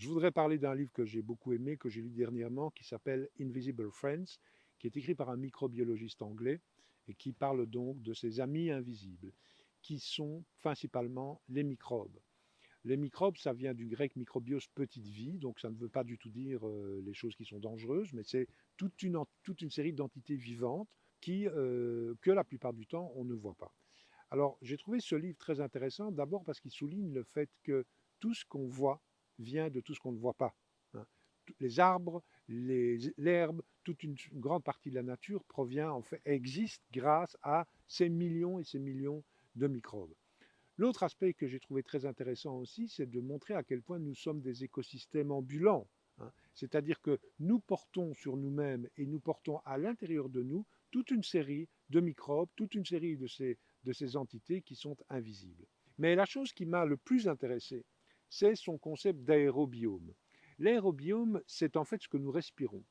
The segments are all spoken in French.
Je voudrais parler d'un livre que j'ai beaucoup aimé, que j'ai lu dernièrement, qui s'appelle Invisible Friends, qui est écrit par un microbiologiste anglais et qui parle donc de ses amis invisibles, qui sont principalement les microbes. Les microbes, ça vient du grec microbios, petite vie, donc ça ne veut pas du tout dire les choses qui sont dangereuses, mais c'est toute une série d'entités vivantes que la plupart du temps on ne voit pas. Alors j'ai trouvé ce livre très intéressant, d'abord parce qu'il souligne le fait que tout ce qu'on voit vient de tout ce qu'on ne voit pas, hein. Les arbres, l'herbe, toute une grande partie de la nature provient, en fait, existe grâce à ces millions et ces millions de microbes. L'autre aspect que j'ai trouvé très intéressant aussi, c'est de montrer à quel point nous sommes des écosystèmes ambulants, hein. C'est-à-dire que nous portons sur nous-mêmes et nous portons à l'intérieur de nous toute une série de microbes, toute une série de ces entités qui sont invisibles. Mais la chose qui m'a le plus intéressé, c'est son concept d'aérobiome. L'aérobiome, c'est en fait ce que nous respirons.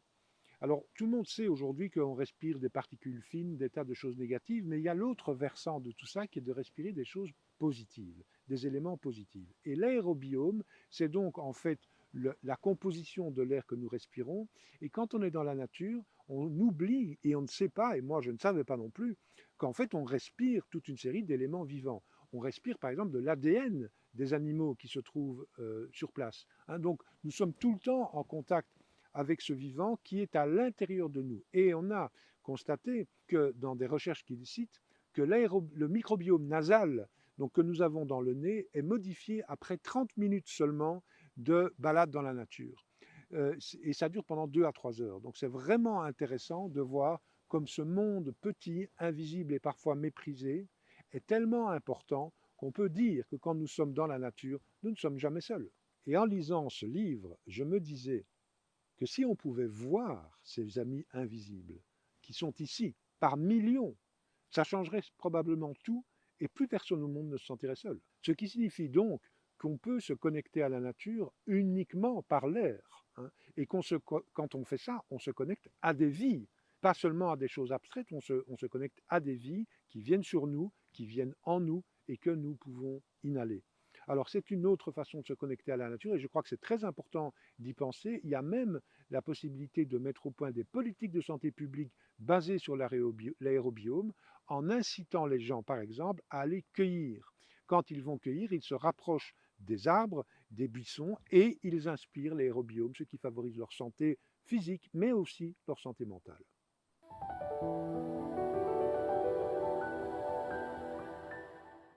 Alors, tout le monde sait aujourd'hui qu'on respire des particules fines, des tas de choses négatives, mais il y a l'autre versant de tout ça qui est de respirer des choses positives, des éléments positifs. Et l'aérobiome, c'est donc en fait la composition de l'air que nous respirons. Et quand on est dans la nature, on oublie et on ne sait pas, et moi je ne savais pas non plus, qu'en fait on respire toute une série d'éléments vivants. On respire par exemple de l'ADN des animaux qui se trouvent sur place, hein. Donc nous sommes tout le temps en contact avec ce vivant qui est à l'intérieur de nous. Et on a constaté que dans des recherches qu'il cite, que le microbiome nasal donc, que nous avons dans le nez est modifié après 30 minutes seulement de balade dans la nature. Et ça dure pendant 2 à 3 heures. Donc c'est vraiment intéressant de voir comme ce monde petit, invisible et parfois méprisé est tellement important qu'on peut dire que quand nous sommes dans la nature, nous ne sommes jamais seuls. Et en lisant ce livre, je me disais que si on pouvait voir ces amis invisibles qui sont ici par millions, ça changerait probablement tout et plus personne au monde ne se sentirait seul. Ce qui signifie donc qu'on peut se connecter à la nature uniquement par l'air, hein, et quand on fait ça, on se connecte à des vies, pas seulement à des choses abstraites, on se connecte à des vies qui viennent sur nous, qui viennent en nous et que nous pouvons inhaler. Alors c'est une autre façon de se connecter à la nature et je crois que c'est très important d'y penser. Il y a même la possibilité de mettre au point des politiques de santé publique basées sur l'aérobiome en incitant les gens, par exemple, à aller cueillir. Quand ils vont cueillir, ils se rapprochent des arbres, des buissons et ils inspirent l'aérobiome, ce qui favorise leur santé physique mais aussi leur santé mentale.